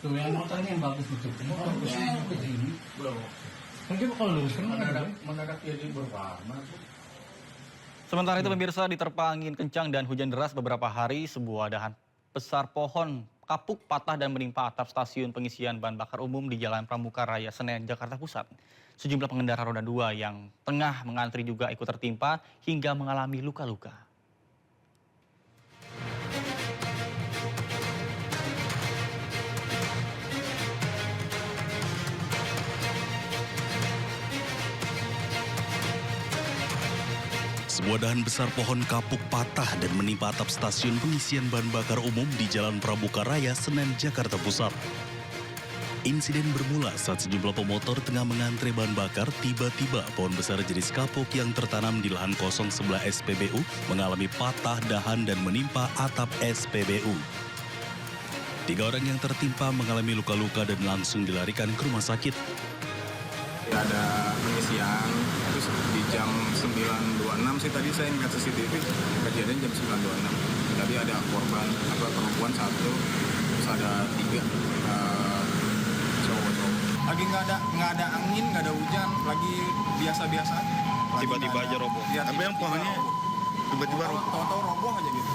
Tuh yang motornya yang bagus itu. Motornya ke sini. Mungkin kalau lurus kan mendadak jadi berwarna. Sementara itu pemirsa, diterpa angin kencang dan hujan deras beberapa hari, sebuah dahan besar pohon kapuk patah dan menimpa atap stasiun pengisian bahan bakar umum di Jalan Pramuka Raya Senen, Jakarta Pusat. Sejumlah pengendara roda 2 yang tengah mengantri juga ikut tertimpa hingga mengalami luka-luka. Sebuah dahan besar pohon kapuk patah dan menimpa atap stasiun pengisian bahan bakar umum di Jalan Pramuka Raya, Senen, Jakarta Pusat. Insiden bermula saat sejumlah pemotor tengah mengantre bahan bakar, tiba-tiba pohon besar jenis kapuk yang tertanam di lahan kosong sebelah SPBU mengalami patah dahan dan menimpa atap SPBU. 3 orang yang tertimpa mengalami luka-luka dan langsung dilarikan ke rumah sakit. Ada pengisian, terus di jam 9.26 sih tadi saya ngeliat CCTV, kejadian jam 9.26. Tadi ada korban, perempuan 1, terus ada 3 cowok-cowok. Lagi nggak ada angin, nggak ada hujan, lagi biasa-biasa. Tiba-tiba aja roboh. Ya, tapi yang pohonnya tiba-tiba roboh. Tahu-tahu roboh aja gitu.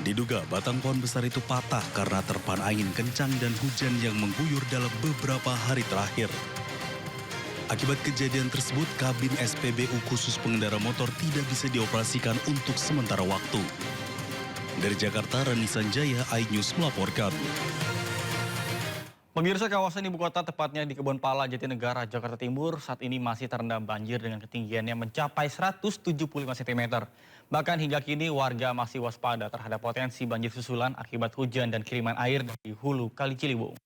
Diduga batang pohon besar itu patah karena terpaan angin kencang dan hujan yang mengguyur dalam beberapa hari terakhir. Akibat kejadian tersebut, kabin SPBU khusus pengendara motor tidak bisa dioperasikan untuk sementara waktu. Dari Jakarta, Rani Sanjaya, iNews melaporkan. Pemirsa, kawasan ibu kota tepatnya di Kebonpala, Jatinegara, Jakarta Timur saat ini masih terendam banjir dengan ketinggiannya mencapai 175 cm. Bahkan hingga kini warga masih waspada terhadap potensi banjir susulan akibat hujan dan kiriman air dari hulu Kali Ciliwung.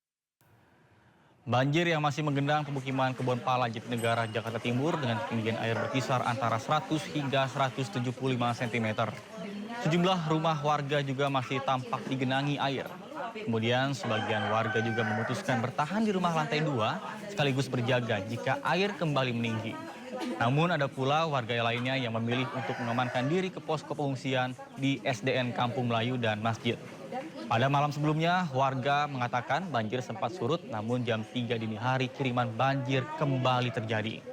Banjir yang masih menggenang pemukiman Kebonpala, Jatinegara, Jakarta Timur dengan ketinggian air berkisar antara 100 hingga 175 cm. Sejumlah rumah warga juga masih tampak digenangi air. Kemudian sebagian warga juga memutuskan bertahan di rumah lantai 2 sekaligus berjaga jika air kembali meninggi. Namun ada pula warga lainnya yang memilih untuk mengamankan diri ke posko pengungsian di SDN Kampung Melayu dan masjid. Pada malam sebelumnya, warga mengatakan banjir sempat surut, namun jam 3 dini hari kiriman banjir kembali terjadi.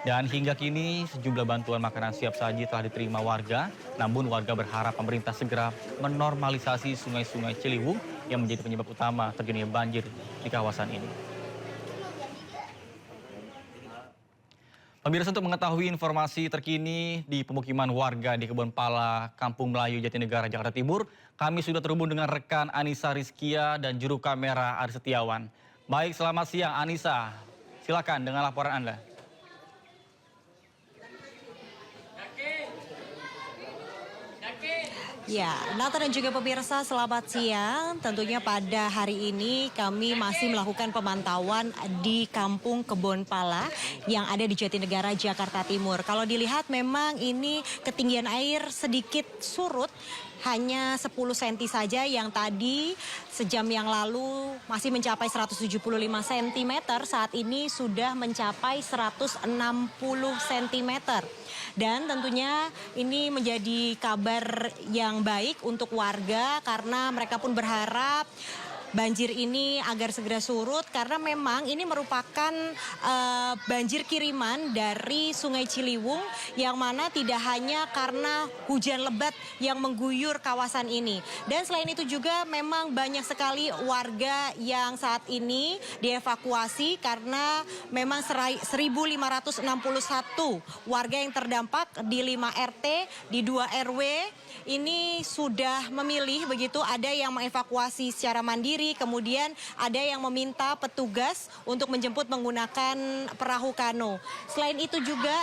Dan hingga kini sejumlah bantuan makanan siap saji telah diterima warga, namun warga berharap pemerintah segera menormalisasi sungai-sungai Ciliwung yang menjadi penyebab utama terjadinya banjir di kawasan ini. Pemirsa, untuk mengetahui informasi terkini di pemukiman warga di Kebonpala, Kampung Melayu, Jatinegara, Jakarta Timur, kami sudah terhubung dengan rekan Anissa Rizkia dan juru kamera Ari Setiawan. Baik, selamat siang Anissa. Silakan dengan laporan Anda. Ya, Nata dan juga pemirsa, selamat siang. Tentunya pada hari ini kami masih melakukan pemantauan di Kampung Kebonpala yang ada di Jatinegara, Jakarta Timur. Kalau dilihat memang ini ketinggian air sedikit surut, hanya 10 cm saja yang tadi sejam yang lalu masih mencapai 175 cm, saat ini sudah mencapai 160 cm. Dan tentunya ini menjadi kabar yang baik untuk warga karena mereka pun berharap banjir ini agar segera surut karena memang ini merupakan banjir kiriman dari Sungai Ciliwung yang mana tidak hanya karena hujan lebat yang mengguyur kawasan ini. Dan selain itu juga memang banyak sekali warga yang saat ini dievakuasi karena memang 1.561 warga yang terdampak di 5 RT, di 2 RW ini sudah memilih begitu, ada yang mengevakuasi secara mandiri, kemudian ada yang meminta petugas untuk menjemput menggunakan perahu kano. Selain itu juga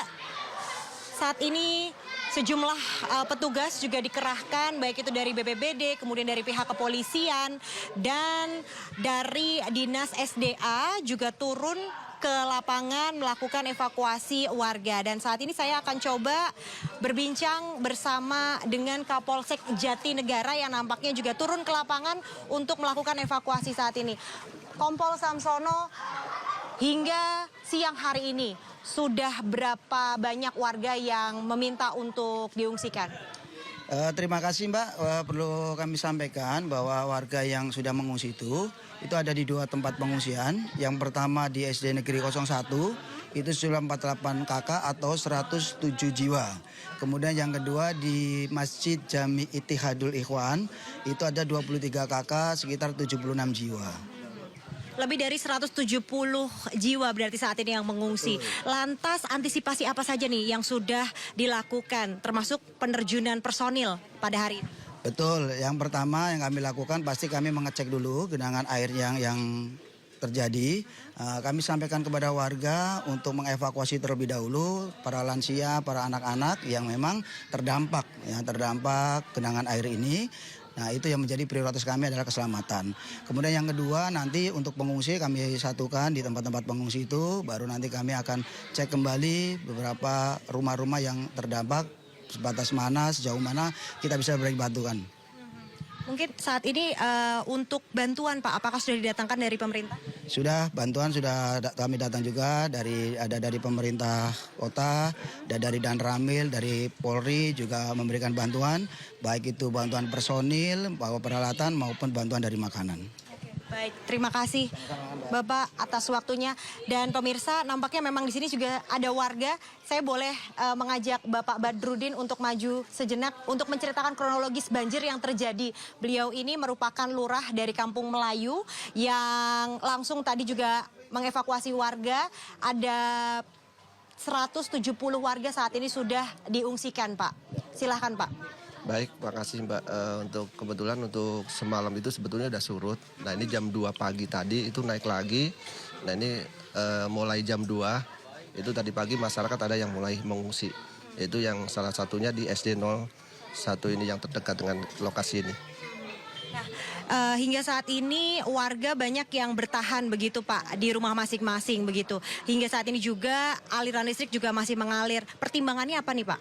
saat ini sejumlah petugas juga dikerahkan, baik itu dari BPBD, kemudian dari pihak kepolisian, dan dari Dinas SDA juga turun ke lapangan melakukan evakuasi warga. Dan saat ini saya akan coba berbincang bersama dengan Kapolsek Jatinegara yang nampaknya juga turun ke lapangan untuk melakukan evakuasi saat ini. Kompol Samsono, hingga siang hari ini sudah berapa banyak warga yang meminta untuk diungsikan? Terima kasih Mbak. Perlu kami sampaikan bahwa warga yang sudah mengungsi itu ada di 2 tempat pengungsian. Yang pertama di SD Negeri 01, itu sudah 48 kakak atau 107 jiwa. Kemudian yang kedua di Masjid Jami Ittihadul Ikhwan, itu ada 23 kakak sekitar 76 jiwa. Lebih dari 170 jiwa berarti saat ini yang mengungsi. Lantas antisipasi apa saja nih yang sudah dilakukan termasuk penerjunan personil pada hari ini? Betul, yang pertama yang kami lakukan pasti kami mengecek dulu genangan air yang terjadi. Kami sampaikan kepada warga untuk mengevakuasi terlebih dahulu para lansia, para anak-anak yang memang terdampak genangan air ini. Nah, itu yang menjadi prioritas kami adalah keselamatan. Kemudian yang kedua nanti untuk pengungsi kami satukan di tempat-tempat pengungsi itu, baru nanti kami akan cek kembali beberapa rumah-rumah yang terdampak, sebatas mana, sejauh mana kita bisa beri bantuan. Mungkin saat ini untuk bantuan Pak, apakah sudah didatangkan dari pemerintah? Sudah, bantuan sudah kami datang juga ada dari pemerintah kota, ada dari Danramil, dari Polri juga memberikan bantuan, baik itu bantuan personil, bawa peralatan maupun bantuan dari makanan. Baik, terima kasih Bapak atas waktunya. Dan pemirsa, nampaknya memang di sini juga ada warga. Saya boleh mengajak Bapak Badrudin untuk maju sejenak untuk menceritakan kronologis banjir yang terjadi. Beliau ini merupakan lurah dari Kampung Melayu yang langsung tadi juga mengevakuasi warga. Ada 170 warga saat ini sudah diungsikan, Pak. Silahkan, Pak. Baik, makasih Mbak. Untuk kebetulan untuk semalam itu sebetulnya udah surut. Nah ini jam 2 pagi tadi itu naik lagi. Nah ini mulai jam 2 itu tadi pagi masyarakat ada yang mulai mengungsi. Itu yang salah satunya di SD 01 ini yang terdekat dengan lokasi ini. Nah, hingga saat ini warga banyak yang bertahan begitu Pak di rumah masing-masing begitu. Hingga saat ini juga aliran listrik juga masih mengalir. Pertimbangannya apa nih Pak?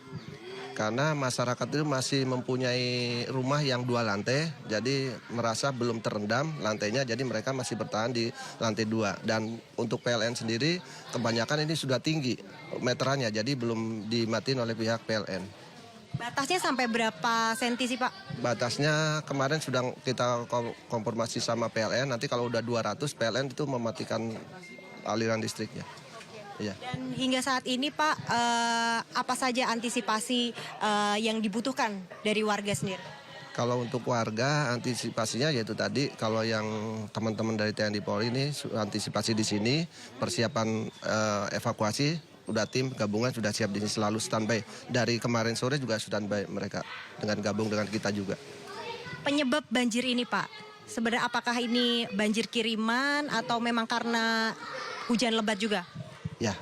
Karena masyarakat itu masih mempunyai rumah yang 2 lantai, jadi merasa belum terendam lantainya, jadi mereka masih bertahan di lantai 2. Dan untuk PLN sendiri, kebanyakan ini sudah tinggi meterannya, jadi belum dimatiin oleh pihak PLN. Batasnya sampai berapa senti sih Pak? Batasnya kemarin sudah kita konfirmasi sama PLN, nanti kalau udah 200 PLN itu mematikan aliran listriknya. Iya. Dan hingga saat ini Pak, apa saja antisipasi yang dibutuhkan dari warga sendiri? Kalau untuk warga antisipasinya yaitu tadi kalau yang teman-teman dari TNI Polri ini antisipasi di sini persiapan evakuasi udah tim gabungan sudah siap di sini selalu standby. Dari kemarin sore juga standby mereka dengan gabung dengan kita juga. Penyebab banjir ini Pak, sebenarnya apakah ini banjir kiriman atau memang karena hujan lebat juga? Ya,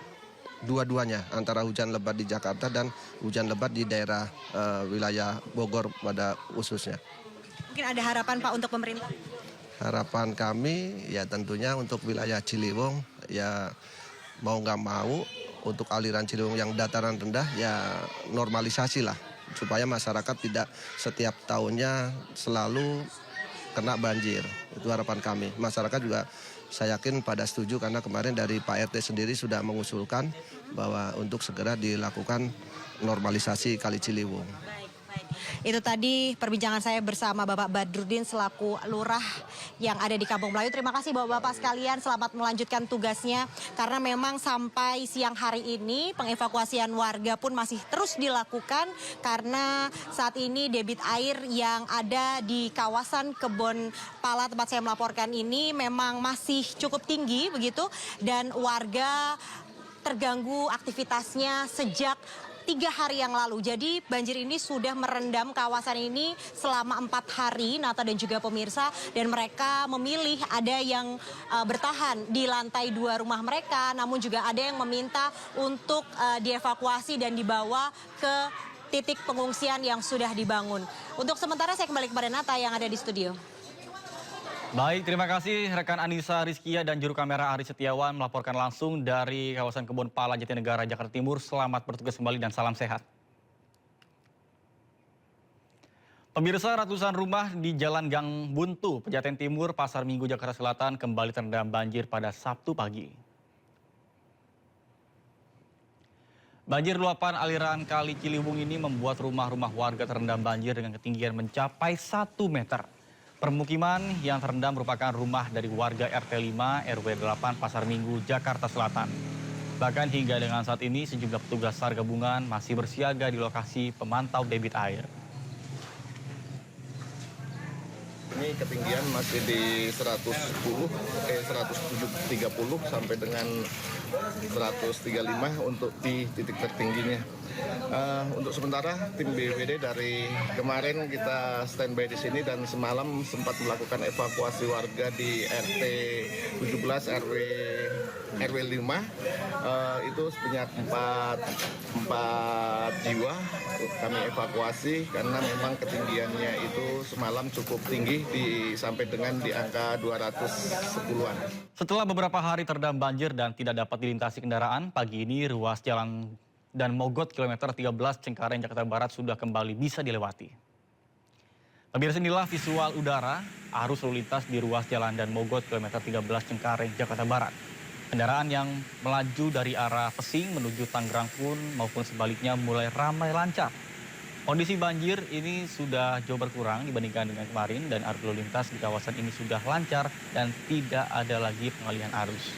dua-duanya antara hujan lebat di Jakarta dan hujan lebat di daerah wilayah Bogor pada khususnya. Mungkin ada harapan Pak untuk pemerintah? Harapan kami ya tentunya untuk wilayah Ciliwung ya mau nggak mau untuk aliran Ciliwung yang dataran rendah ya normalisasi lah supaya masyarakat tidak setiap tahunnya selalu kena banjir. Itu harapan kami. Masyarakat juga saya yakin pada setuju karena kemarin dari Pak RT sendiri sudah mengusulkan bahwa untuk segera dilakukan normalisasi Kali Ciliwung. Itu tadi perbincangan saya bersama Bapak Badrudin selaku lurah yang ada di Kampung Melayu. Terima kasih Bapak-Bapak sekalian, selamat melanjutkan tugasnya. Karena memang sampai siang hari ini pengevakuasian warga pun masih terus dilakukan. Karena saat ini debit air yang ada di kawasan Kebon Pala tempat saya melaporkan ini memang masih cukup tinggi begitu. Dan warga terganggu aktivitasnya sejak 3 hari yang lalu. Jadi banjir ini sudah merendam kawasan ini selama 4 hari, Nata dan juga pemirsa. Dan mereka memilih ada yang bertahan di lantai 2 rumah mereka, namun juga ada yang meminta untuk dievakuasi dan dibawa ke titik pengungsian yang sudah dibangun. Untuk sementara saya kembali kepada Nata yang ada di studio. Baik, terima kasih rekan Anissa Rizkia dan juru kamera Ari Setiawan melaporkan langsung dari kawasan Kebon Pala Jatinegara, Jakarta Timur. Selamat bertugas kembali dan salam sehat. Pemirsa, ratusan rumah di Jalan Gang Buntu, Pejaten Timur, Pasar Minggu, Jakarta Selatan kembali terendam banjir pada Sabtu pagi. Banjir luapan aliran Kali Ciliwung ini membuat rumah-rumah warga terendam banjir dengan ketinggian mencapai 1 meter. Permukiman yang terendam merupakan rumah dari warga RT 5 RW 8 Pasar Minggu, Jakarta Selatan. Bahkan hingga dengan saat ini sejumlah petugas SAR gabungan masih bersiaga di lokasi pemantau debit air. Ini ketinggian masih di 130 sampai dengan 135 untuk di titik tertingginya. Untuk sementara tim BPBD dari kemarin kita standby di sini dan semalam sempat melakukan evakuasi warga di RT 17 RW 5 itu sebanyak 4 jiwa kami evakuasi karena memang ketinggiannya itu semalam cukup tinggi sampai dengan di angka 210-an. Setelah beberapa hari terendam banjir dan tidak dapat dilintasi kendaraan, pagi ini ruas jalan dan Mogot kilometer 13 Cengkareng Jakarta Barat sudah kembali bisa dilewati. Pemirsa, inilah visual udara arus lalu lintas di ruas jalan dan Mogot kilometer 13 Cengkareng Jakarta Barat. Kendaraan yang melaju dari arah Pesing menuju Tangerang pun maupun sebaliknya mulai ramai lancar. Kondisi banjir ini sudah jauh berkurang dibandingkan dengan kemarin dan arus lalu lintas di kawasan ini sudah lancar dan tidak ada lagi pengalihan arus.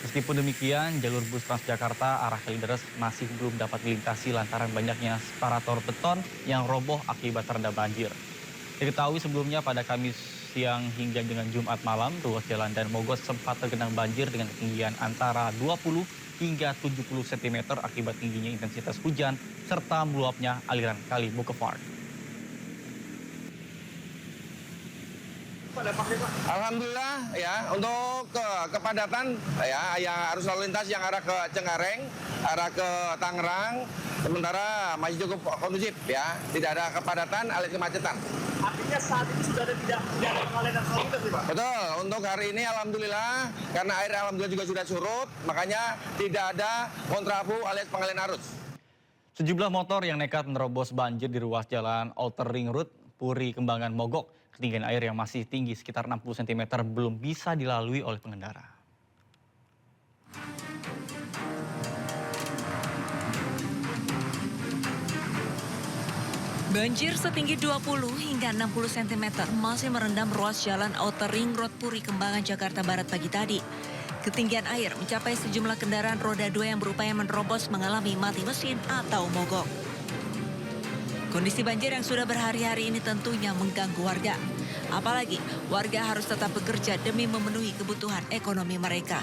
Meskipun demikian, jalur bus Transjakarta arah Kalideres masih belum dapat dilintasi lantaran banyaknya separator beton yang roboh akibat terendam banjir. Diketahui sebelumnya pada Kamis siang hingga dengan Jumat malam, ruas jalan dan Mogot sempat tergenang banjir dengan ketinggian antara 20 hingga 70 cm akibat tingginya intensitas hujan serta meluapnya aliran Kali Boulevard. Alhamdulillah ya untuk kepadatan ya yang arus lalu lintas yang arah ke Cengkareng, arah ke Tangerang sementara masih cukup kondusif ya, tidak ada kepadatan alias kemacetan. Artinya saat ini sudah tidak ada pengalihan arus lalu lintas, Pak? Betul, untuk hari ini alhamdulillah karena air alhamdulillah juga sudah surut, makanya tidak ada kontraflow alias pengalihan arus. Sejumlah motor yang nekat menerobos banjir di ruas jalan Outer Ring Road Puri Kembangan Mogok. Ketinggian air yang masih tinggi sekitar 60 cm belum bisa dilalui oleh pengendara. Banjir setinggi 20 hingga 60 cm masih merendam ruas jalan Outer Ring Road Puri Kembangan Jakarta Barat pagi tadi. Ketinggian air mencapai sejumlah kendaraan roda 2 yang berupaya menerobos mengalami mati mesin atau mogok. Kondisi banjir yang sudah berhari-hari ini tentunya mengganggu warga. Apalagi warga harus tetap bekerja demi memenuhi kebutuhan ekonomi mereka.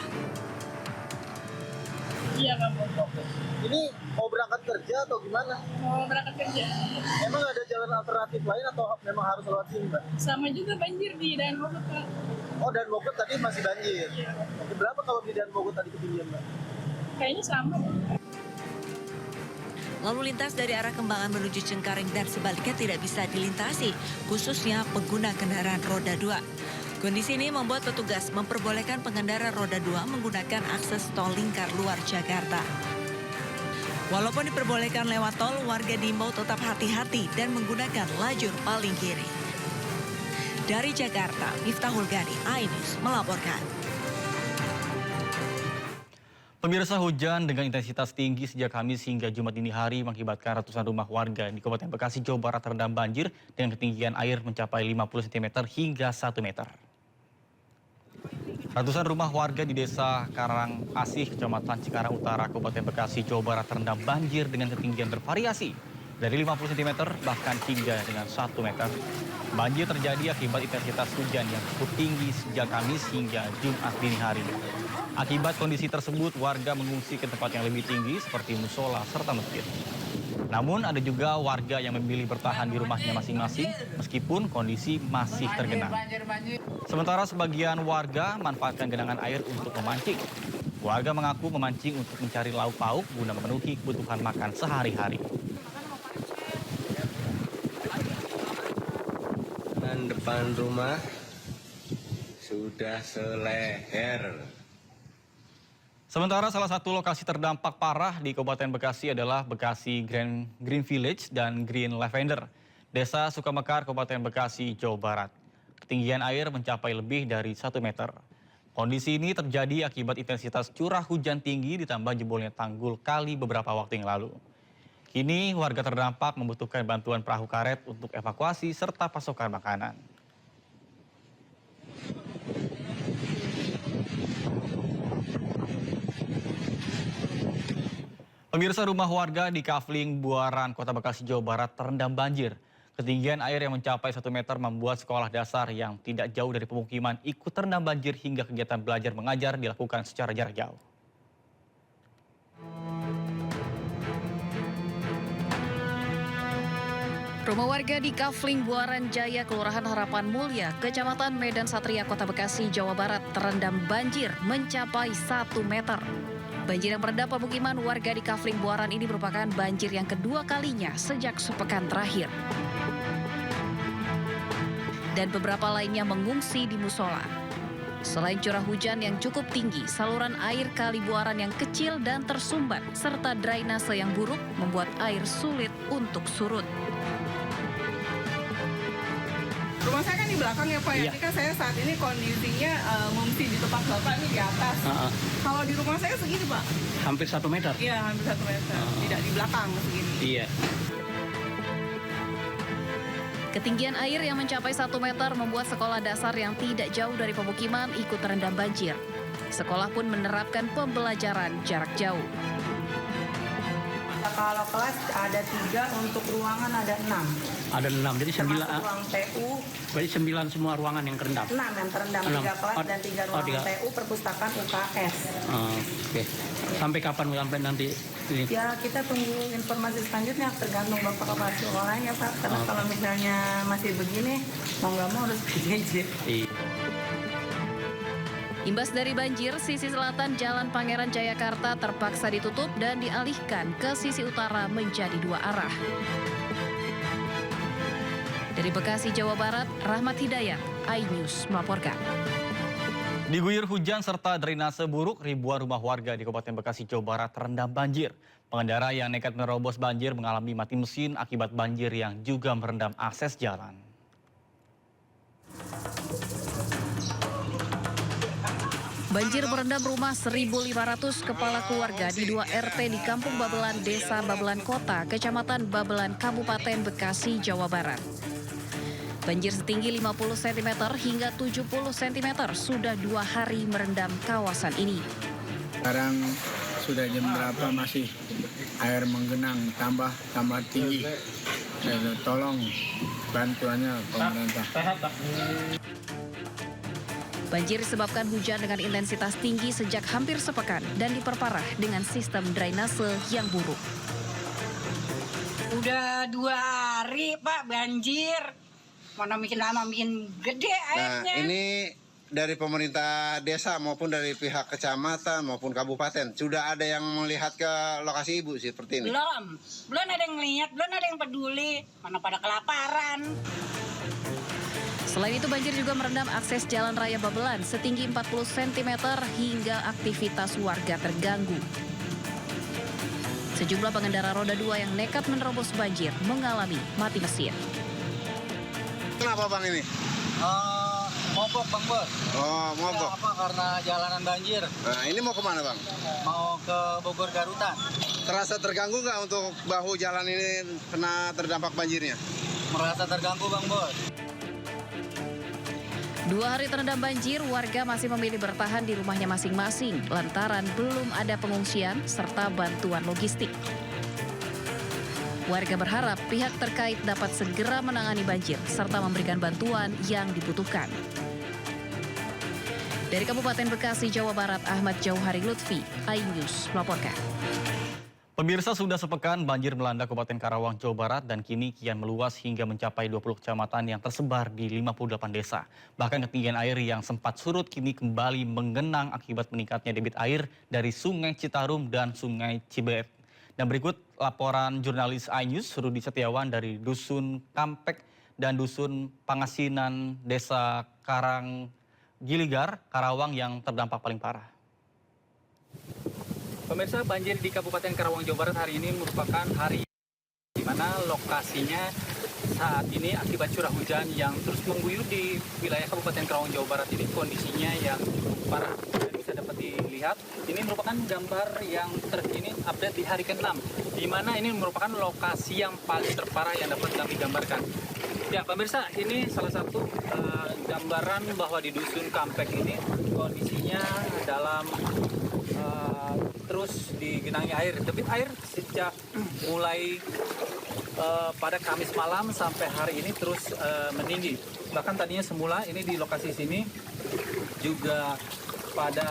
Iya, Kak. Ini mau berangkat kerja atau gimana? Mau berangkat kerja. Emang ada jalan alternatif lain atau memang harus lewat sini, Mbak? Sama juga banjir di Dan Mogot, Pak. Oh, Dan Mogot tadi masih banjir. Oke, berapa kalau di Dan Mogot tadi ketinggian, Mbak? Kayaknya sama. Lalu lintas dari arah Kembangan menuju Cengkareng dan sebaliknya tidak bisa dilintasi, khususnya pengguna kendaraan roda 2. Kondisi ini membuat petugas memperbolehkan pengendara roda 2 menggunakan akses tol lingkar luar Jakarta. Walaupun diperbolehkan lewat tol, warga diimbau tetap hati-hati dan menggunakan lajur paling kiri. Dari Jakarta, Miftahul Ghani, iNews melaporkan. Pemirsa, hujan dengan intensitas tinggi sejak Kamis hingga Jumat dini hari mengakibatkan ratusan rumah warga di Kabupaten Bekasi, Jawa Barat terendam banjir dengan ketinggian air mencapai 50 cm hingga 1 meter. Ratusan rumah warga di Desa Karang Asih, Kecamatan Cikarang Utara, Kabupaten Bekasi, Jawa Barat terendam banjir dengan ketinggian bervariasi dari 50 cm bahkan hingga dengan 1 meter. Banjir terjadi akibat intensitas hujan yang cukup tinggi sejak Kamis hingga Jumat dini hari. Akibat kondisi tersebut, warga mengungsi ke tempat yang lebih tinggi seperti musola serta masjid. Namun ada juga warga yang memilih bertahan di rumahnya masing-masing meskipun kondisi masih tergenang. Sementara sebagian warga manfaatkan genangan air untuk memancing. Warga mengaku memancing untuk mencari lauk pauk guna memenuhi kebutuhan makan sehari-hari. Dan depan rumah sudah seleher. Sementara salah satu lokasi terdampak parah di Kabupaten Bekasi adalah Bekasi Green Village dan Green Lavender, Desa Sukamekar, Kabupaten Bekasi, Jawa Barat. Ketinggian air mencapai lebih dari 1 meter. Kondisi ini terjadi akibat intensitas curah hujan tinggi ditambah jebolnya tanggul kali beberapa waktu yang lalu. Kini warga terdampak membutuhkan bantuan perahu karet untuk evakuasi serta pasokan makanan. Pemirsa, rumah warga di Kafling, Buaran, Kota Bekasi, Jawa Barat terendam banjir. Ketinggian air yang mencapai 1 meter membuat sekolah dasar yang tidak jauh dari pemukiman ikut terendam banjir hingga kegiatan belajar mengajar dilakukan secara jarak jauh. Rumah warga di Kafling, Buaran Jaya, Kelurahan Harapan Mulia, Kecamatan Medan Satria, Kota Bekasi, Jawa Barat terendam banjir mencapai 1 meter. Banjir yang merendam pemukiman warga di Kafling, Buaran ini merupakan banjir yang kedua kalinya sejak sepekan terakhir. Dan beberapa lainnya mengungsi di musola. Selain curah hujan yang cukup tinggi, saluran air Kali Buaran yang kecil dan tersumbat, serta drainase yang buruk membuat air sulit untuk surut. Rumah saya kan di belakang ya Pak, Ini kan saya saat ini kondisinya mengungsi di tempat Bapak ini di atas. Kalau di rumah saya segini Pak? Hampir 1 meter? Iya, hampir 1 meter. Tidak di belakang segini. Iya. Ketinggian air yang mencapai 1 meter membuat sekolah dasar yang tidak jauh dari pemukiman ikut terendam banjir. Sekolah pun menerapkan pembelajaran jarak jauh. Kalau kelas ada 3, untuk ruangan ada 6. Ada 6, jadi 9. Ruang TU. Berarti 9 semua ruangan yang terendam? 6 yang terendam, 3 kelas dan 3 ruangan TU perpustakaan UKS. Oke. Sampai kapan sampai nanti ini? Ya kita tunggu informasi selanjutnya, tergantung Bapak Kepala Sekolahnya Pak. Karena kalau misalnya masih begini, mau nggak mau harus PJJ. Imbas dari banjir, sisi selatan Jalan Pangeran Jayakarta terpaksa ditutup dan dialihkan ke sisi utara menjadi 2 arah. Dari Bekasi, Jawa Barat, Rahmat Hidayat, iNews melaporkan. Diguyur hujan serta drainase buruk, ribuan rumah warga di Kabupaten Bekasi, Jawa Barat terendam banjir. Pengendara yang nekat menerobos banjir mengalami mati mesin akibat banjir yang juga merendam akses jalan. Banjir merendam rumah 1.500 kepala keluarga di 2 RT di Kampung Babelan, Desa Babelan Kota, Kecamatan Babelan, Kabupaten Bekasi, Jawa Barat. Banjir setinggi 50 cm hingga 70 cm sudah 2 hari merendam kawasan ini. Sekarang sudah jam berapa masih air menggenang tambah tinggi. Tolong bantuannya pemerintah. Banjir disebabkan hujan dengan intensitas tinggi sejak hampir sepekan dan diperparah dengan sistem drainase yang buruk. Udah 2 hari Pak banjir. Mana makin lama makin gede airnya. Nah ini dari pemerintah desa maupun dari pihak kecamatan maupun kabupaten sudah ada yang melihat ke lokasi Ibu seperti ini? Belum ada yang lihat, belum ada yang peduli. Mana pada kelaparan. Selain itu banjir juga merendam akses Jalan Raya Babelan setinggi 40 cm hingga aktivitas warga terganggu. Sejumlah pengendara roda 2 yang nekat menerobos banjir mengalami mati mesin. Kenapa Bang ini? Mogok Bang Bos. Oh, mogok. Apa karena jalanan banjir. Nah, ini mau kemana Bang? Mau ke Bogor Garutan. Terasa terganggu nggak untuk bahu jalan ini kena terdampak banjirnya? Merasa terganggu Bang Bos. 2 hari terendam banjir, warga masih memilih bertahan di rumahnya masing-masing lantaran belum ada pengungsian serta bantuan logistik. Warga berharap pihak terkait dapat segera menangani banjir serta memberikan bantuan yang dibutuhkan. Dari Kabupaten Bekasi, Jawa Barat, Ahmad Jauhari Lutfi, iNews melaporkan. Pemirsa, sudah sepekan banjir melanda Kabupaten Karawang, Jawa Barat dan kini kian meluas hingga mencapai 20 kecamatan yang tersebar di 58 desa. Bahkan ketinggian air yang sempat surut kini kembali menggenang akibat meningkatnya debit air dari Sungai Citarum dan Sungai Cibeet. Dan berikut laporan jurnalis iNews Rudi Setiawan dari Dusun Kampek dan Dusun Pangasinan, Desa Karang Giligar, Karawang yang terdampak paling parah. Pemirsa, banjir di Kabupaten Karawang, Jawa Barat hari ini merupakan hari di mana lokasinya saat ini akibat curah hujan yang terus mengguyur di wilayah Kabupaten Karawang, Jawa Barat ini kondisinya yang cukup parah. Dan bisa dapat dilihat, ini merupakan gambar yang terkini update di hari ke-6, di mana ini merupakan lokasi yang paling terparah yang dapat kami gambarkan. Ya, pemirsa, ini salah satu gambaran bahwa di Dusun Kampek ini kondisinya dalam terus digenangi air. Debit air sejak mulai pada Kamis malam sampai hari ini terus meninggi. Bahkan tadinya semula ini di lokasi sini juga pada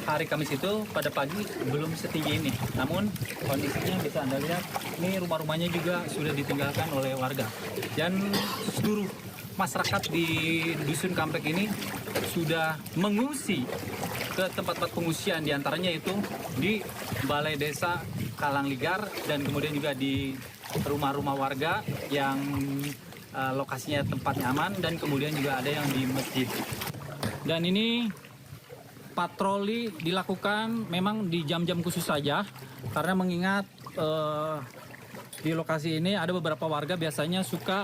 hari Kamis itu pada pagi belum setinggi ini. Namun kondisinya bisa Anda lihat, ini rumah-rumahnya juga sudah ditinggalkan oleh warga. Dan seluruh masyarakat di Dusun Kampek ini sudah mengungsi ke tempat-tempat pengungsian, diantaranya itu di Balai Desa Kalangligar dan kemudian juga di rumah-rumah warga yang lokasinya tempatnya aman, dan kemudian juga ada yang di masjid. Dan ini patroli dilakukan memang di jam-jam khusus saja, karena mengingat di lokasi ini ada beberapa warga biasanya suka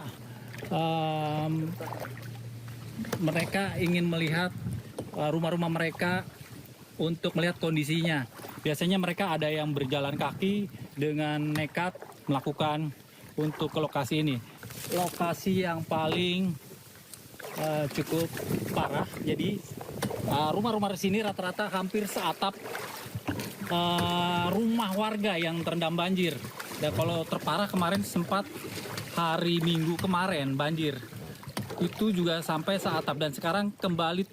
mereka ingin melihat rumah-rumah mereka untuk melihat kondisinya. Biasanya mereka ada yang berjalan kaki dengan nekat melakukan untuk ke lokasi ini. Lokasi yang paling cukup parah, jadi rumah-rumah di sini rata-rata hampir seatap rumah warga yang terendam banjir. Dan kalau terparah kemarin sempat hari Minggu kemarin banjir. Itu juga sampai seatap, dan sekarang kembali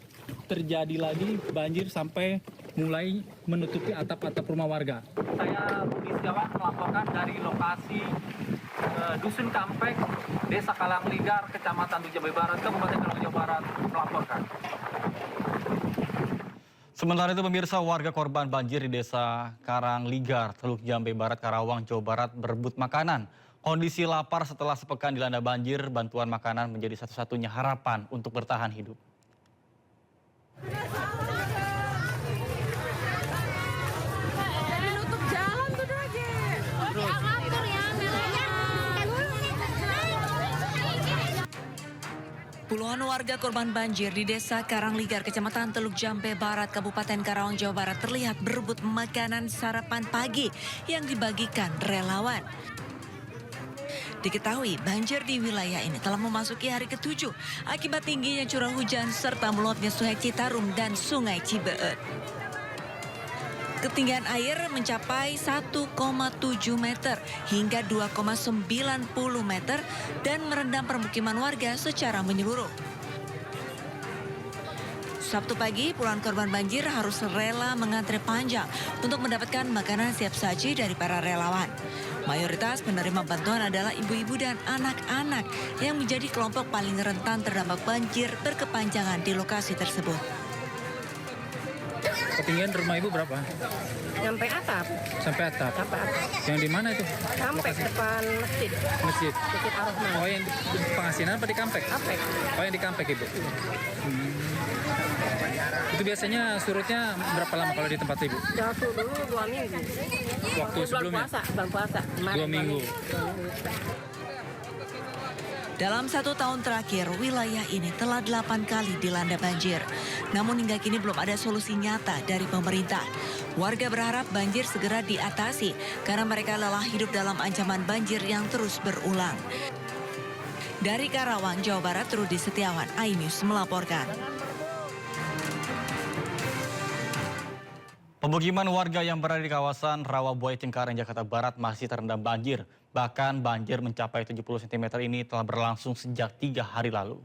terjadi lagi banjir sampai mulai menutupi atap-atap rumah warga. Saya Budi Setiawan melaporkan dari lokasi Dusun Kampek, Desa Kalangligar, Kecamatan Jambe Barat, Kabupaten Karawang, Jawa Barat, melaporkan. Sementara itu pemirsa, warga korban banjir di Desa Karangligar, Teluk Jambe Barat, Karawang, Jawa Barat berebut makanan. Kondisi lapar setelah sepekan dilanda banjir, bantuan makanan menjadi satu-satunya harapan untuk bertahan hidup. Puluhan warga korban banjir di Desa Karangligar, Kecamatan Teluk Jambe Barat, Kabupaten Karawang, Jawa Barat terlihat berebut makanan sarapan pagi yang dibagikan relawan. Diketahui banjir di wilayah ini telah memasuki hari ke-7 akibat tingginya curah hujan serta meluapnya Sungai Citarum dan Sungai Cibeet. Ketinggian air mencapai 1,7 meter hingga 2,90 meter dan merendam permukiman warga secara menyeluruh. Sabtu pagi, puluhan korban banjir harus rela mengantre panjang untuk mendapatkan makanan siap saji dari para relawan. Mayoritas penerima bantuan adalah ibu-ibu dan anak-anak yang menjadi kelompok paling rentan terdampak banjir berkepanjangan di lokasi tersebut. Ketinggian rumah ibu berapa? Sampai atap. Sampai atap? Sampai atap. Yang di mana itu? Sampai depan masjid. Masjid? Masjid Ar-Rahman. Oh, yang di Pengasinan apa di Kampek? Kampek. Oh, yang di Kampek ibu? Itu biasanya surutnya berapa lama kalau di tempat ibu? Jatuh dulu 2 minggu. Waktu sebelumnya? Bulan puasa. 2 minggu. Dalam 1 tahun terakhir, wilayah ini telah 8 kali dilanda banjir. Namun hingga kini belum ada solusi nyata dari pemerintah. Warga berharap banjir segera diatasi karena mereka lelah hidup dalam ancaman banjir yang terus berulang. Dari Karawang, Jawa Barat, Rudi Setiawan, iNews melaporkan. Pemukiman warga yang berada di kawasan Rawabuaya Cengkareng, Jakarta Barat masih terendam banjir. Bahkan banjir mencapai 70 cm ini telah berlangsung sejak 3 hari lalu.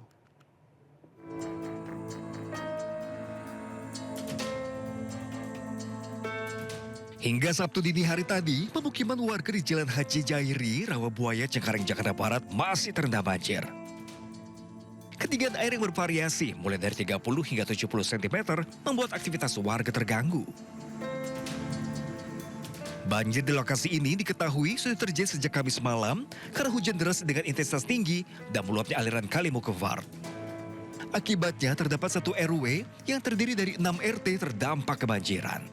Hingga Sabtu dini hari tadi, pemukiman warga di Jalan Haji Jairi, Rawabuaya, Cengkareng, Jakarta Barat masih terendam banjir. Ketinggian air yang bervariasi mulai dari 30 hingga 70 cm membuat aktivitas warga terganggu. Banjir di lokasi ini diketahui sudah terjadi sejak Kamis malam karena hujan deras dengan intensitas tinggi dan meluapnya aliran Kali Mukevard. Akibatnya terdapat 1 RW yang terdiri dari 6 RT terdampak kebanjiran.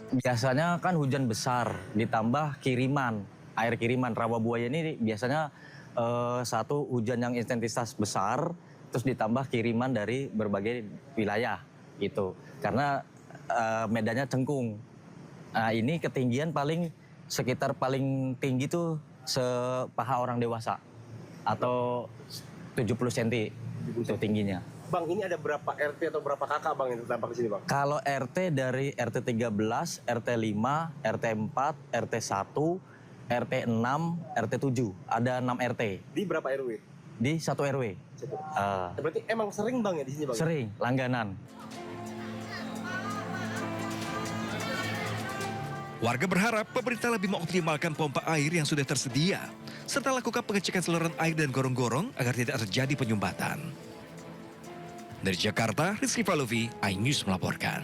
Biasanya kan hujan besar ditambah kiriman, air kiriman Rawabuaya ini biasanya Satu, hujan yang intensitas besar, terus ditambah kiriman dari berbagai wilayah gitu. Karena medannya cengkung. Nah, ini ketinggian sekitar paling tinggi tuh sepaha orang dewasa atau 70 cm itu tingginya. Bang, ini ada berapa RT atau berapa kakak Bang yang terdampak di sini Bang? Kalau RT dari RT 13, RT 5, RT 4, RT 1, RT 6, RT 7. Ada 6 RT. Di berapa RW? Di 1 RW. Berarti emang sering Bang ya di sini Bang? Sering, langganan. Warga berharap pemerintah lebih mengoptimalkan pompa air yang sudah tersedia, serta lakukan pengecekan saluran air dan gorong-gorong agar tidak terjadi penyumbatan. Dari Jakarta, Rizky Falovi, iNews melaporkan.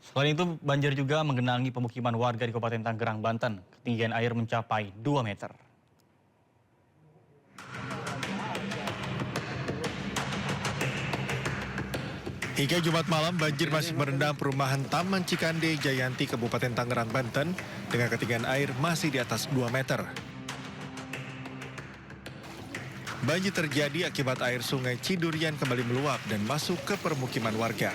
Selain itu, banjir juga menggenangi pemukiman warga di Kabupaten Tangerang, Banten. Ketinggian air mencapai 2 meter. Hingga Jumat malam, banjir masih merendam perumahan Taman Cikande, Jayanti, Kabupaten Tangerang, Banten, dengan ketinggian air masih di atas 2 meter. Banjir terjadi akibat air sungai Cidurian kembali meluap dan masuk ke permukiman warga.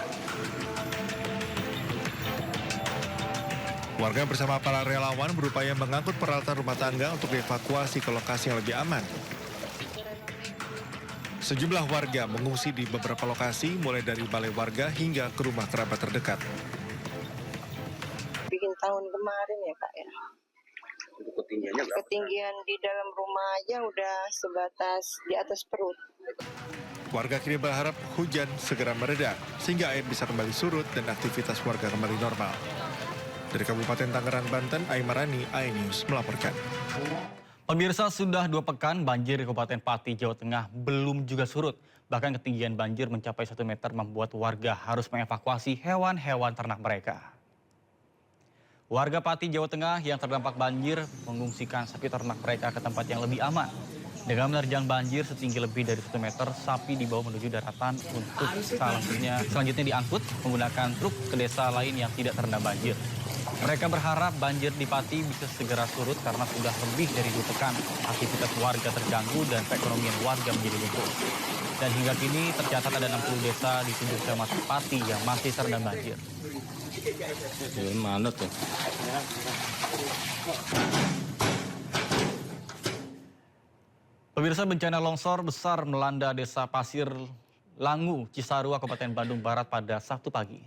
Warga bersama para relawan berupaya mengangkut peralatan rumah tangga untuk dievakuasi ke lokasi yang lebih aman. Sejumlah warga mengungsi di beberapa lokasi, mulai dari balai warga hingga ke rumah kerabat terdekat. Bikin tahun kemarin ya Kak ya. Ketinggiannya berapa? Ketinggian di dalam rumah aja udah sebatas di atas perut. Warga kini berharap hujan segera mereda, sehingga air bisa kembali surut dan aktivitas warga kembali normal. Dari Kabupaten Tangerang, Banten, Aimarani, iNews melaporkan. Pemirsa, sudah 2 pekan banjir di Kabupaten Pati, Jawa Tengah belum juga surut. Bahkan ketinggian banjir mencapai 1 meter membuat warga harus mengevakuasi hewan-hewan ternak mereka. Warga Pati, Jawa Tengah yang terdampak banjir mengungsikan sapi ternak mereka ke tempat yang lebih aman. Dengan menerjang banjir setinggi lebih dari 1 meter, sapi dibawa menuju daratan untuk selanjutnya diangkut menggunakan truk ke desa lain yang tidak terendam banjir. Mereka berharap banjir di Pati bisa segera surut karena sudah lebih dari 2 pekan aktivitas warga terganggu dan perekonomian warga menjadi lumpuh. Dan hingga kini tercatat ada 60 desa di 7 kecamatan Pati yang masih terendam banjir. Manut ya. Pemirsa, bencana longsor besar melanda desa Pasir Langu, Cisarua, Kabupaten Bandung Barat pada Sabtu pagi.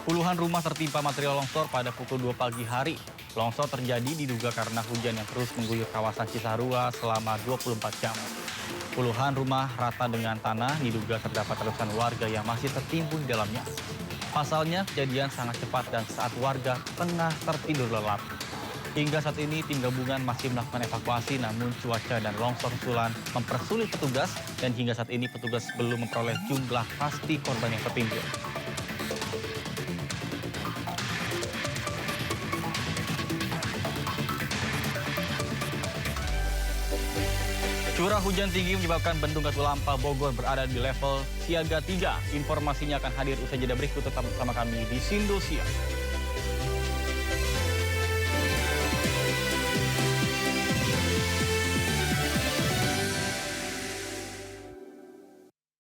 Puluhan rumah tertimpa material longsor pada pukul 2 pagi hari. Longsor terjadi diduga karena hujan yang terus mengguyur kawasan Cisarua selama 24 jam. Puluhan rumah rata dengan tanah diduga terdapat ratusan warga yang masih tertimbun di dalamnya. Pasalnya, kejadian sangat cepat dan saat warga tengah tertidur lelap. Hingga saat ini tim gabungan masih melakukan evakuasi, namun cuaca dan longsor susulan mempersulit petugas dan hingga saat ini petugas belum memperoleh jumlah pasti korban yang tertimbun. Curah hujan tinggi menyebabkan Bendung Katulampa Bogor berada di level siaga 3. Informasinya akan hadir usai jeda berikut, tetap bersama kami di Sindo Siang.